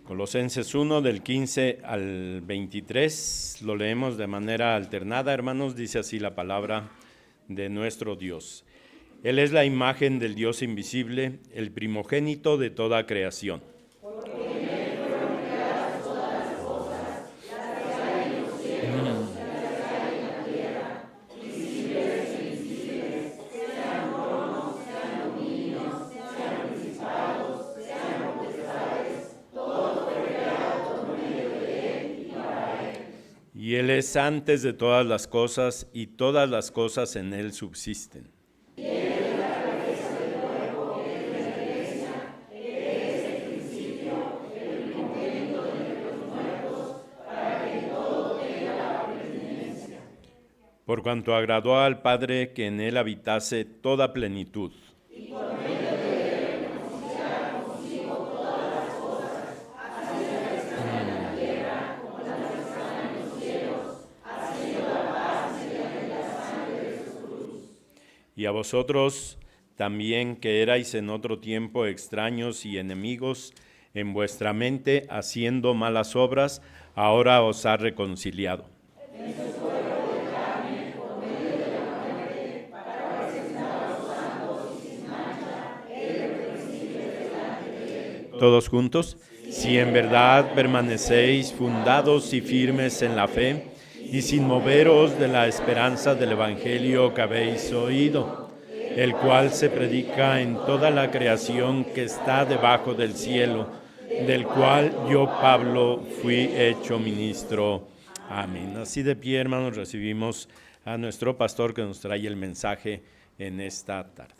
Colosenses 1, del 15 al 23, lo leemos de manera alternada, hermanos, dice así la palabra de nuestro Dios. Él es la imagen del Dios invisible, el primogénito de toda creación. Y Él es antes de todas las cosas, y todas las cosas en Él subsisten. Y Él es la cabeza del cuerpo, que es la Iglesia. Él es el principio, el primogénito de entre los muertos, para que en todo tenga la preeminencia. Por cuanto agradó al Padre que en Él habitase toda plenitud. Y por medio de Él reconciliar consigo todas las cosas, así las que están en la tierra como las que están en los cielos, haciendo la paz mediante la sangre de su cruz. Y a vosotros también, que erais en otro tiempo extraños y enemigos en vuestra mente, haciendo malas obras, ahora os ha reconciliado. Todos juntos, si en verdad permanecéis fundados y firmes en la fe, y sin moveros de la esperanza del Evangelio que habéis oído, el cual se predica en toda la creación que está debajo del cielo, del cual yo, Pablo, fui hecho ministro. Amén. Así de pie, hermanos, recibimos a nuestro pastor que nos trae el mensaje en esta tarde.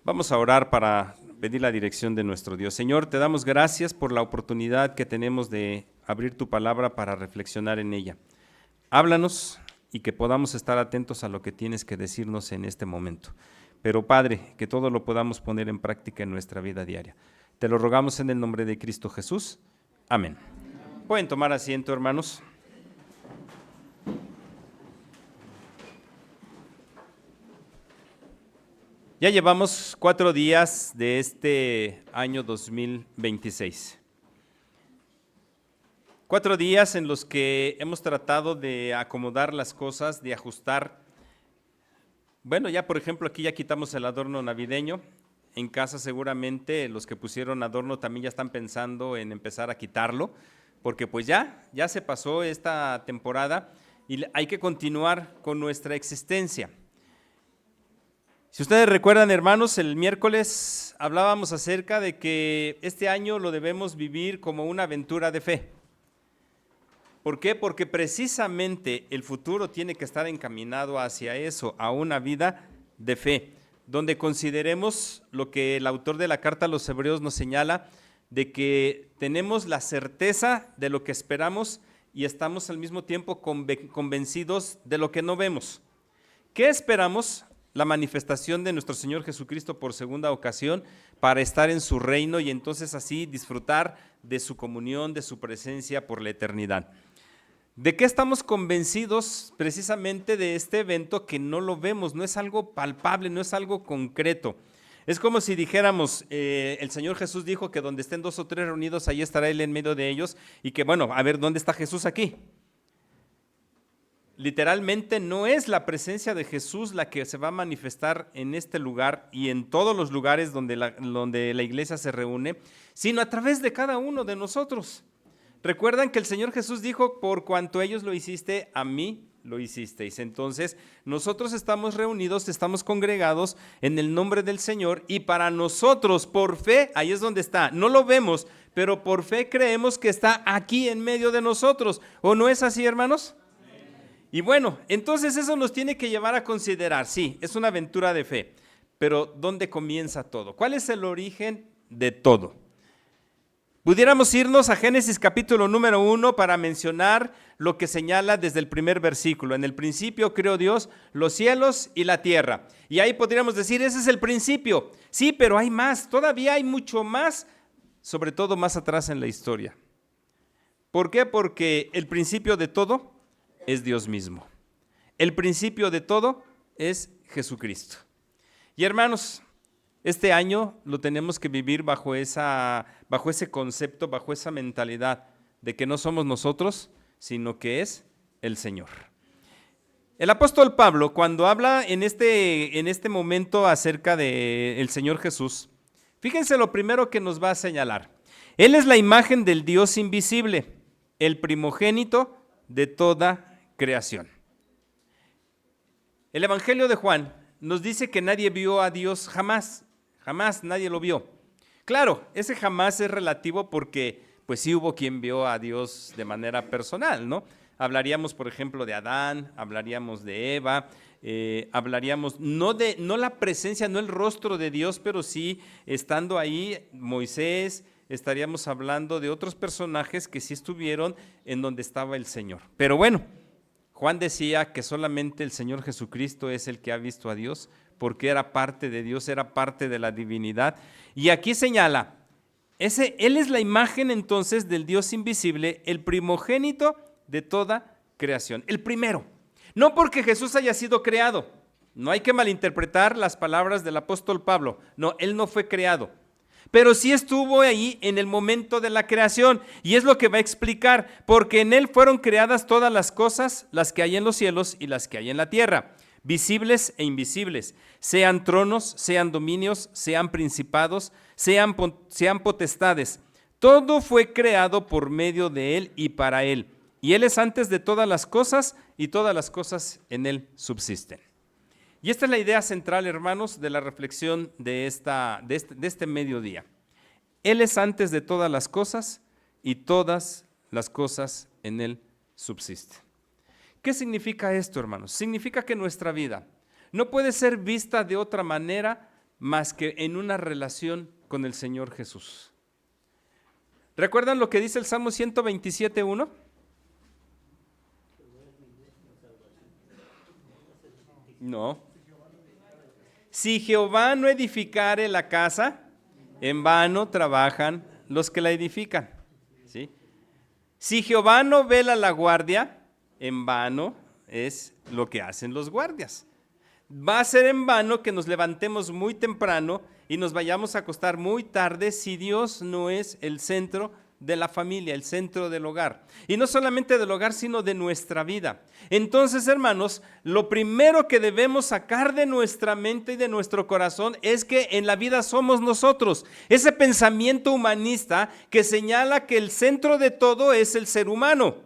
Vamos a orar para pedir la dirección de nuestro Dios. Señor, te damos gracias por la oportunidad que tenemos de abrir tu palabra para reflexionar en ella. Háblanos y que podamos estar atentos a lo que tienes que decirnos en este momento. Pero Padre, que todo lo podamos poner en práctica en nuestra vida diaria. Te lo rogamos en el nombre de Cristo Jesús. Amén. Pueden tomar asiento, hermanos. Ya llevamos 4 días de este año 2026. 4 días en los que hemos tratado de acomodar las cosas, de ajustar. Bueno, ya por ejemplo aquí ya quitamos el adorno navideño. En casa seguramente los que pusieron adorno también ya están pensando en empezar a quitarlo, porque pues ya se pasó esta temporada y hay que continuar con nuestra existencia. Si ustedes recuerdan, hermanos, el miércoles hablábamos acerca de que este año lo debemos vivir como una aventura de fe. ¿Por qué? Porque precisamente el futuro tiene que estar encaminado hacia eso, a una vida de fe, donde consideremos lo que el autor de la carta a los Hebreos nos señala, de que tenemos la certeza de lo que esperamos y estamos al mismo tiempo convencidos de lo que no vemos. ¿Qué esperamos? La manifestación de nuestro Señor Jesucristo por segunda ocasión para estar en su reino y entonces así disfrutar de su comunión, de su presencia por la eternidad. ¿De qué estamos convencidos? Precisamente de este evento que no lo vemos, no es algo palpable, no es algo concreto. Es como si dijéramos, el Señor Jesús dijo que donde estén 2 o 3 reunidos, ahí estará Él en medio de ellos y que bueno, a ver, ¿dónde está Jesús aquí? Literalmente no es la presencia de Jesús la que se va a manifestar en este lugar y en todos los lugares donde la iglesia se reúne, sino a través de cada uno de nosotros. Recuerdan que el Señor Jesús dijo, por cuanto ellos lo hiciste, a mí lo hicisteis. Entonces, nosotros estamos reunidos, estamos congregados en el nombre del Señor y para nosotros, por fe, ahí es donde está. No lo vemos, pero por fe creemos que está aquí en medio de nosotros. ¿O no es así, hermanos? Y bueno, entonces eso nos tiene que llevar a considerar, sí, es una aventura de fe, pero ¿dónde comienza todo? ¿Cuál es el origen de todo? Pudiéramos irnos a Génesis capítulo número 1 para mencionar lo que señala desde el primer versículo. En el principio creó Dios los cielos y la tierra. Y ahí podríamos decir, ese es el principio. Sí, pero hay más, todavía hay mucho más, sobre todo más atrás en la historia. ¿Por qué? Porque el principio de todo es Dios mismo. El principio de todo es Jesucristo. Y hermanos, Este año lo tenemos que vivir bajo ese concepto, bajo esa mentalidad de que no somos nosotros, sino que es el Señor. El apóstol Pablo, cuando habla en este momento acerca del Señor Jesús, fíjense lo primero que nos va a señalar. Él es la imagen del Dios invisible, el primogénito de toda creación. El Evangelio de Juan nos dice que nadie vio a Dios jamás nadie lo vio. Claro, ese jamás es relativo porque pues sí hubo quien vio a Dios de manera personal, ¿no? Hablaríamos, por ejemplo, de Adán, hablaríamos de Eva, hablaríamos no la presencia, no el rostro de Dios, pero sí estando ahí Moisés, estaríamos hablando de otros personajes que sí estuvieron en donde estaba el Señor. Pero bueno, Juan decía que solamente el Señor Jesucristo es el que ha visto a Dios, porque era parte de Dios, era parte de la divinidad. Y aquí señala, Él es la imagen entonces del Dios invisible, el primogénito de toda creación, el primero. No porque Jesús haya sido creado, no hay que malinterpretar las palabras del apóstol Pablo, no, Él no fue creado, pero sí estuvo ahí en el momento de la creación, y es lo que va a explicar, porque en Él fueron creadas todas las cosas, las que hay en los cielos y las que hay en la tierra, visibles e invisibles, sean tronos, sean dominios, sean principados, sean potestades. Todo fue creado por medio de Él y para Él. Y Él es antes de todas las cosas y todas las cosas en Él subsisten. Y esta es la idea central, hermanos, de la reflexión de este mediodía. Él es antes de todas las cosas y todas las cosas en Él subsisten. ¿Qué significa esto, hermanos? Significa que nuestra vida no puede ser vista de otra manera más que en una relación con el Señor Jesús. ¿Recuerdan lo que dice el Salmo 127:1? No. Si Jehová no edificare la casa, en vano trabajan los que la edifican. ¿Sí? Si Jehová no vela la guardia, en vano es lo que hacen los guardias. Va a ser en vano que nos levantemos muy temprano y nos vayamos a acostar muy tarde si Dios no es el centro de la familia, el centro del hogar. Y no solamente del hogar, sino de nuestra vida. Entonces, hermanos, lo primero que debemos sacar de nuestra mente y de nuestro corazón es que en la vida somos nosotros. Ese pensamiento humanista que señala que el centro de todo es el ser humano.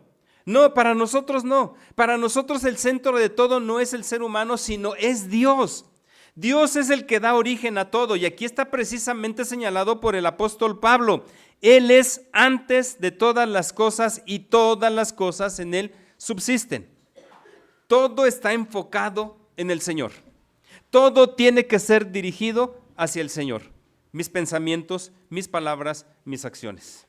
No, para nosotros no. Para nosotros el centro de todo no es el ser humano, sino es Dios. Dios es el que da origen a todo, y aquí está precisamente señalado por el apóstol Pablo. Él es antes de todas las cosas y todas las cosas en Él subsisten. Todo está enfocado en el Señor. Todo tiene que ser dirigido hacia el Señor. Mis pensamientos, mis palabras, mis acciones.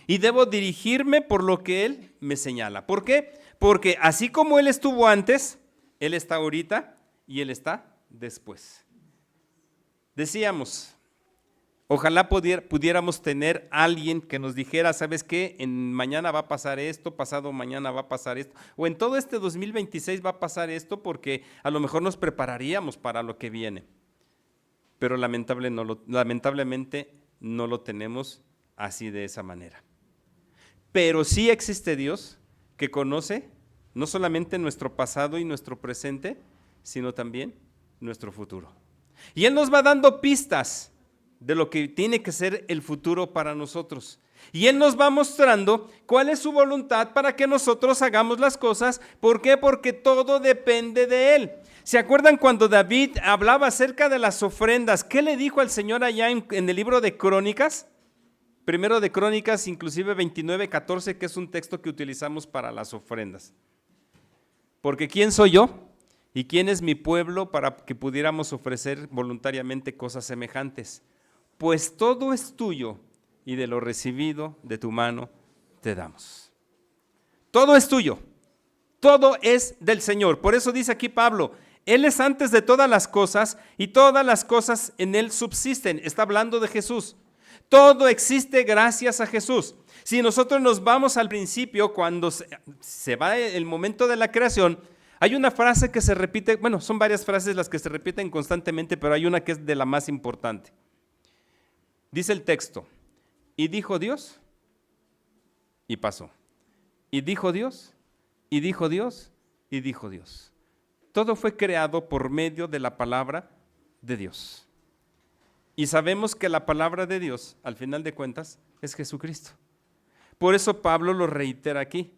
Y debo dirigirme por lo que Él me señala. ¿Por qué? Porque así como Él estuvo antes, Él está ahorita y Él está después. Decíamos, ojalá pudiéramos tener alguien que nos dijera, ¿sabes qué? Mañana va a pasar esto, pasado mañana va a pasar esto, o en todo este 2026 va a pasar esto, porque a lo mejor nos prepararíamos para lo que viene. Pero lamentablemente no lo tenemos así, de esa manera. Pero sí existe Dios que conoce no solamente nuestro pasado y nuestro presente, sino también nuestro futuro. Y Él nos va dando pistas de lo que tiene que ser el futuro para nosotros. Y Él nos va mostrando cuál es su voluntad para que nosotros hagamos las cosas. ¿Por qué? Porque todo depende de Él. ¿Se acuerdan cuando David hablaba acerca de las ofrendas? ¿Qué le dijo al Señor allá en el libro de Crónicas? Primero de Crónicas, inclusive 29:14, que es un texto que utilizamos para las ofrendas. Porque ¿quién soy yo? ¿Y quién es mi pueblo para que pudiéramos ofrecer voluntariamente cosas semejantes? Pues todo es tuyo, y de lo recibido de tu mano te damos. Todo es tuyo, todo es del Señor. Por eso dice aquí Pablo, Él es antes de todas las cosas y todas las cosas en Él subsisten. Está hablando de Jesús. Todo existe gracias a Jesús. Si nosotros nos vamos al principio, cuando se va el momento de la creación, Hay una frase que se repite, bueno, son varias frases las que se repiten constantemente, pero hay una que es de la más importante. Dice el texto, y dijo Dios, y pasó. Y dijo Dios, y dijo Dios, y dijo Dios. Todo fue creado por medio de la palabra de Dios. Y sabemos que la palabra de Dios, al final de cuentas, es Jesucristo. Por eso Pablo lo reitera aquí.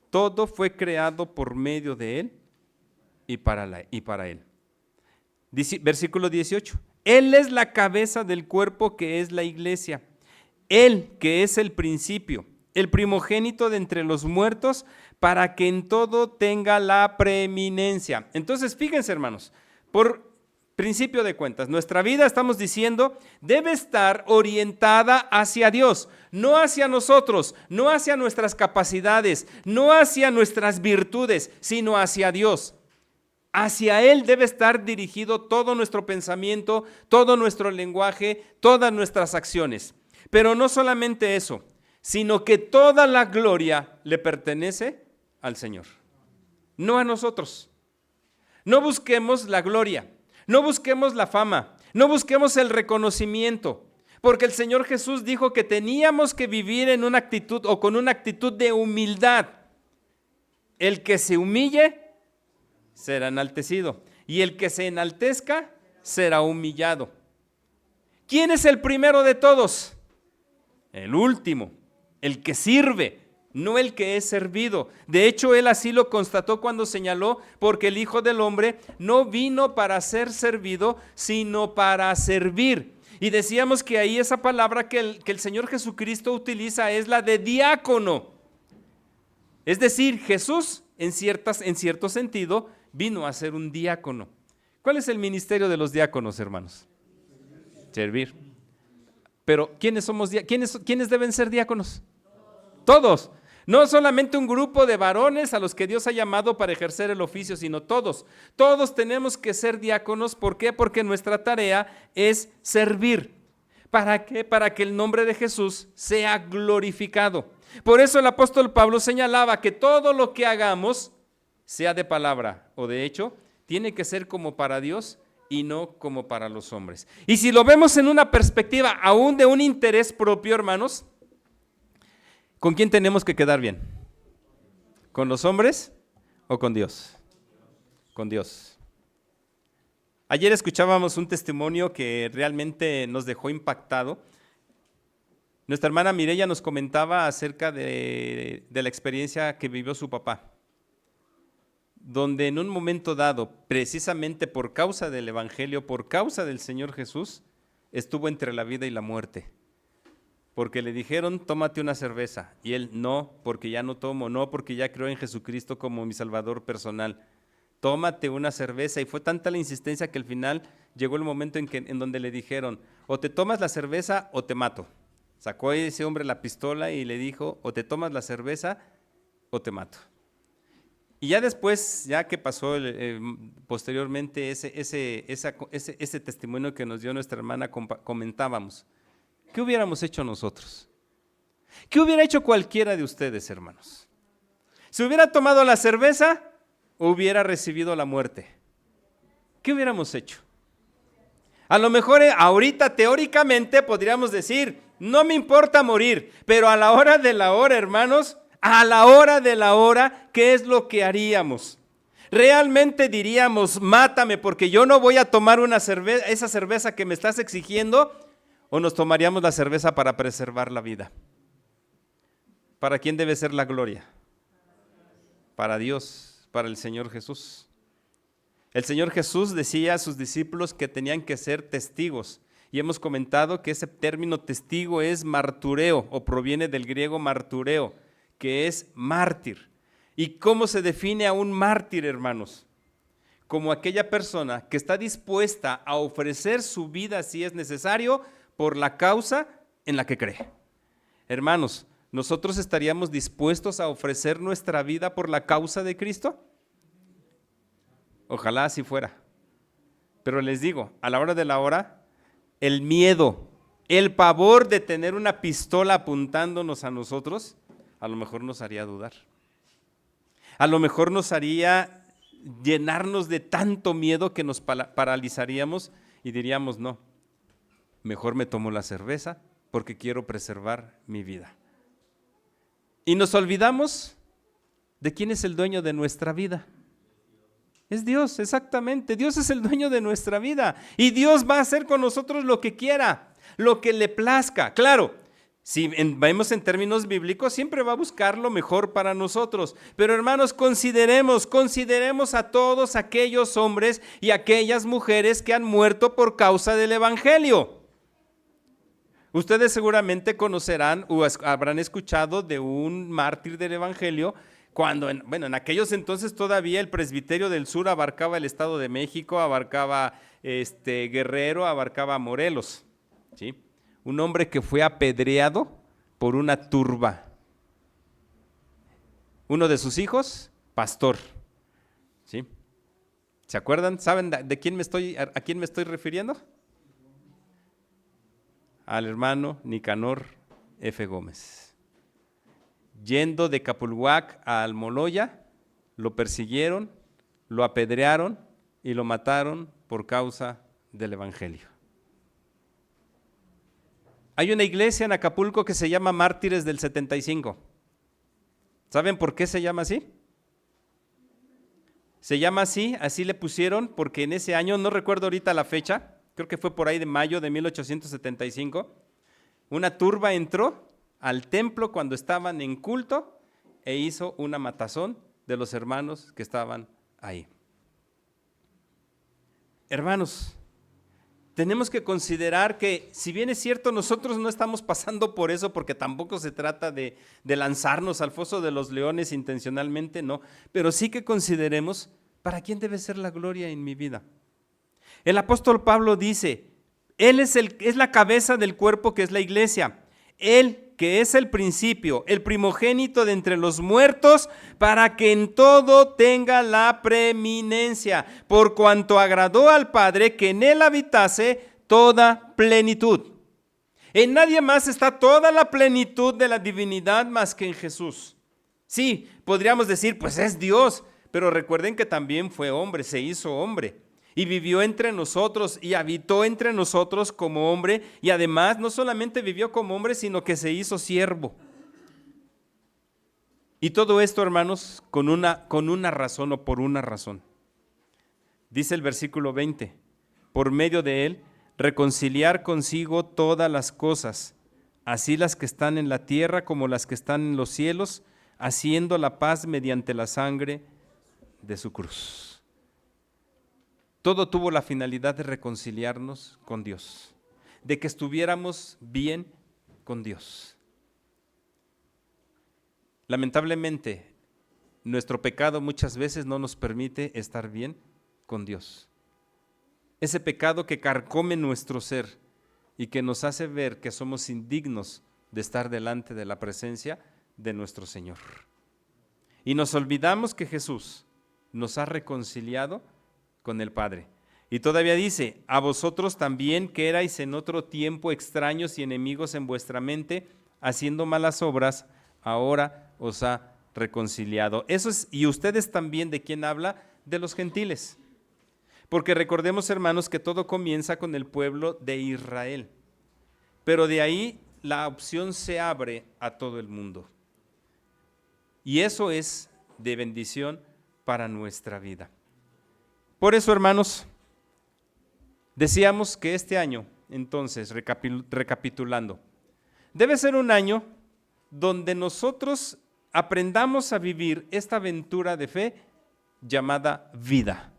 Todo fue creado por medio de Él y para Él. Versículo 18. Él es la cabeza del cuerpo que es la iglesia. Él que es el principio, el primogénito de entre los muertos, para que en todo tenga la preeminencia. Entonces, fíjense, hermanos, por principio de cuentas, nuestra vida, estamos diciendo, debe estar orientada hacia Dios, no hacia nosotros, no hacia nuestras capacidades, no hacia nuestras virtudes, sino hacia Dios. Hacia Él debe estar dirigido todo nuestro pensamiento, todo nuestro lenguaje, todas nuestras acciones. Pero no solamente eso, sino que toda la gloria le pertenece al Señor, no a nosotros. No busquemos la gloria, no busquemos la fama, no busquemos el reconocimiento, porque el Señor Jesús dijo que teníamos que vivir en una actitud o con una actitud de humildad. El que se humille será enaltecido, y el que se enaltezca será humillado. ¿Quién es el primero de todos? El último, el que sirve, no el que es servido. De hecho, él así lo constató cuando señaló, porque el Hijo del Hombre no vino para ser servido, sino para servir. Y decíamos que ahí esa palabra que el Señor Jesucristo utiliza es la de diácono. Es decir, Jesús, en cierto sentido, vino a ser un diácono. ¿Cuál es el ministerio de los diáconos, hermanos? Servir. Pero ¿quiénes deben ser diáconos? Todos. No solamente un grupo de varones a los que Dios ha llamado para ejercer el oficio, sino todos. Todos tenemos que ser diáconos. ¿Por qué? Porque nuestra tarea es servir. ¿Para qué? Para que el nombre de Jesús sea glorificado. Por eso el apóstol Pablo señalaba que todo lo que hagamos, sea de palabra o de hecho, tiene que ser como para Dios y no como para los hombres. Y si lo vemos en una perspectiva aún de un interés propio, hermanos, ¿con quién tenemos que quedar bien? ¿Con los hombres o con Dios? Con Dios. Ayer escuchábamos un testimonio que realmente nos dejó impactado. Nuestra hermana Mireya nos comentaba acerca de la experiencia que vivió su papá, donde en un momento dado, precisamente por causa del Evangelio, por causa del Señor Jesús, estuvo entre la vida y la muerte. Porque le dijeron, tómate una cerveza, y él, no, porque ya no tomo, no, porque ya creo en Jesucristo como mi Salvador personal. Tómate una cerveza, y fue tanta la insistencia que al final llegó el momento en donde le dijeron, o te tomas la cerveza o te mato. Sacó ese hombre la pistola y le dijo, o te tomas la cerveza o te mato. Y ya después, ya que pasó posteriormente ese testimonio que nos dio nuestra hermana, comentábamos, ¿qué hubiéramos hecho nosotros? ¿Qué hubiera hecho cualquiera de ustedes, hermanos? Si hubiera tomado la cerveza, hubiera recibido la muerte. ¿Qué hubiéramos hecho? A lo mejor ahorita teóricamente podríamos decir, no me importa morir, pero a la hora de la hora, hermanos, a la hora de la hora, ¿qué es lo que haríamos? ¿Realmente diríamos, mátame porque yo no voy a tomar esa cerveza que me estás exigiendo? ¿O nos tomaríamos la cerveza para preservar la vida? ¿Para quién debe ser la gloria? Para Dios, para el Señor Jesús. El Señor Jesús decía a sus discípulos que tenían que ser testigos. Y hemos comentado que ese término testigo es martureo, o proviene del griego martureo, que es mártir. ¿Y cómo se define a un mártir, hermanos? Como aquella persona que está dispuesta a ofrecer su vida si es necesario por la causa en la que cree. Hermanos, ¿nosotros estaríamos dispuestos a ofrecer nuestra vida por la causa de Cristo? Ojalá así fuera. Pero les digo, a la hora de la hora, el miedo, el pavor de tener una pistola apuntándonos a nosotros, a lo mejor nos haría dudar. A lo mejor nos haría llenarnos de tanto miedo que nos paralizaríamos y diríamos, no, mejor me tomo la cerveza porque quiero preservar mi vida. Y nos olvidamos de quién es el dueño de nuestra vida. Es Dios, exactamente. Dios es el dueño de nuestra vida y Dios va a hacer con nosotros lo que quiera, lo que le plazca. Claro, si vemos en términos bíblicos, siempre va a buscar lo mejor para nosotros. Pero hermanos, consideremos a todos aquellos hombres y aquellas mujeres que han muerto por causa del Evangelio. Ustedes seguramente conocerán o habrán escuchado de un mártir del Evangelio cuando, en aquellos entonces todavía el presbiterio del sur abarcaba el Estado de México, abarcaba Guerrero, abarcaba Morelos, ¿sí? Un hombre que fue apedreado por una turba. Uno de sus hijos, pastor, ¿sí? ¿Se acuerdan? ¿Saben a quién me estoy refiriendo? Al hermano Nicanor F. Gómez. Yendo de Capulhuac a Almoloya, lo persiguieron, lo apedrearon y lo mataron por causa del Evangelio. Hay una iglesia en Acapulco que se llama Mártires del 75. ¿Saben por qué se llama así? Se llama así le pusieron porque en ese año, no recuerdo ahorita la fecha, creo que fue por ahí de mayo de 1875, una turba entró al templo cuando estaban en culto e hizo una matazón de los hermanos que estaban ahí. Hermanos, tenemos que considerar que si bien es cierto nosotros no estamos pasando por eso porque tampoco se trata de lanzarnos al foso de los leones intencionalmente, no, pero sí que consideremos para quién debe ser la gloria en mi vida. El apóstol Pablo dice, Él es la cabeza del cuerpo que es la iglesia, Él que es el principio, el primogénito de entre los muertos, para que en todo tenga la preeminencia, por cuanto agradó al Padre que en Él habitase toda plenitud. En nadie más está toda la plenitud de la divinidad más que en Jesús. Sí, podríamos decir, pues es Dios, pero recuerden que también fue hombre, se hizo hombre. Y vivió entre nosotros y habitó entre nosotros como hombre y además no solamente vivió como hombre, sino que se hizo siervo. Y todo esto, hermanos, con una razón o por una razón. Dice el versículo 20, por medio de él, reconciliar consigo todas las cosas, así las que están en la tierra como las que están en los cielos, haciendo la paz mediante la sangre de su cruz. Todo tuvo la finalidad de reconciliarnos con Dios, de que estuviéramos bien con Dios. Lamentablemente, nuestro pecado muchas veces no nos permite estar bien con Dios. Ese pecado que carcome nuestro ser y que nos hace ver que somos indignos de estar delante de la presencia de nuestro Señor. Y nos olvidamos que Jesús nos ha reconciliado con el Padre. Y todavía dice, a vosotros también que erais en otro tiempo extraños y enemigos en vuestra mente, haciendo malas obras, ahora os ha reconciliado. Eso es, y ustedes también, ¿de quién habla? De los gentiles. Porque recordemos, hermanos, que todo comienza con el pueblo de Israel. Pero de ahí la opción se abre a todo el mundo. Y eso es de bendición para nuestra vida. Por eso, hermanos, decíamos que este año, entonces, recapitulando, debe ser un año donde nosotros aprendamos a vivir esta aventura de fe llamada vida.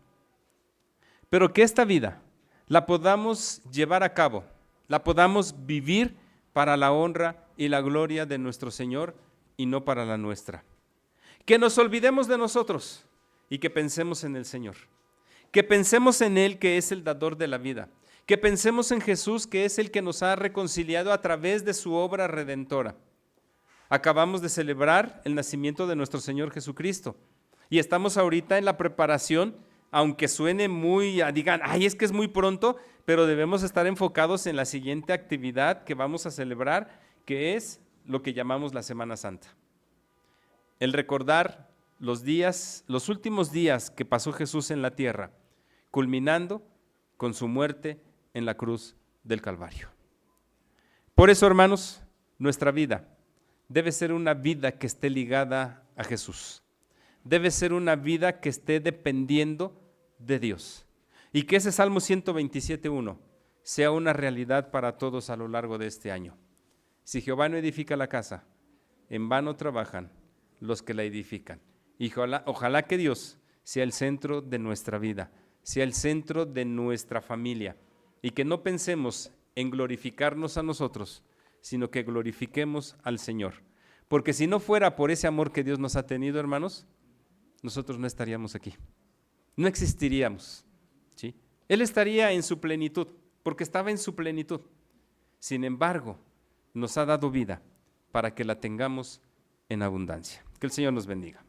Pero que esta vida la podamos llevar a cabo, la podamos vivir para la honra y la gloria de nuestro Señor y no para la nuestra. Que nos olvidemos de nosotros y que pensemos en el Señor. Que pensemos en Él, que es el dador de la vida. Que pensemos en Jesús, que es el que nos ha reconciliado a través de su obra redentora. Acabamos de celebrar el nacimiento de nuestro Señor Jesucristo y estamos ahorita en la preparación, aunque suene digan, ay, es que es muy pronto, pero debemos estar enfocados en la siguiente actividad que vamos a celebrar, que es lo que llamamos la Semana Santa. El recordar los últimos días que pasó Jesús en la tierra, culminando con su muerte en la cruz del Calvario. Por eso, hermanos, nuestra vida debe ser una vida que esté ligada a Jesús. Debe ser una vida que esté dependiendo de Dios. Y que ese Salmo 127:1 sea una realidad para todos a lo largo de este año. Si Jehová no edifica la casa, en vano trabajan los que la edifican. Y ojalá que Dios sea el centro de nuestra vida, sea el centro de nuestra familia, y que no pensemos en glorificarnos a nosotros, sino que glorifiquemos al Señor. Porque si no fuera por ese amor que Dios nos ha tenido, hermanos, nosotros no estaríamos aquí, no existiríamos, ¿sí? Él estaría en su plenitud, porque estaba en su plenitud. Sin embargo, nos ha dado vida para que la tengamos en abundancia. Que el Señor nos bendiga.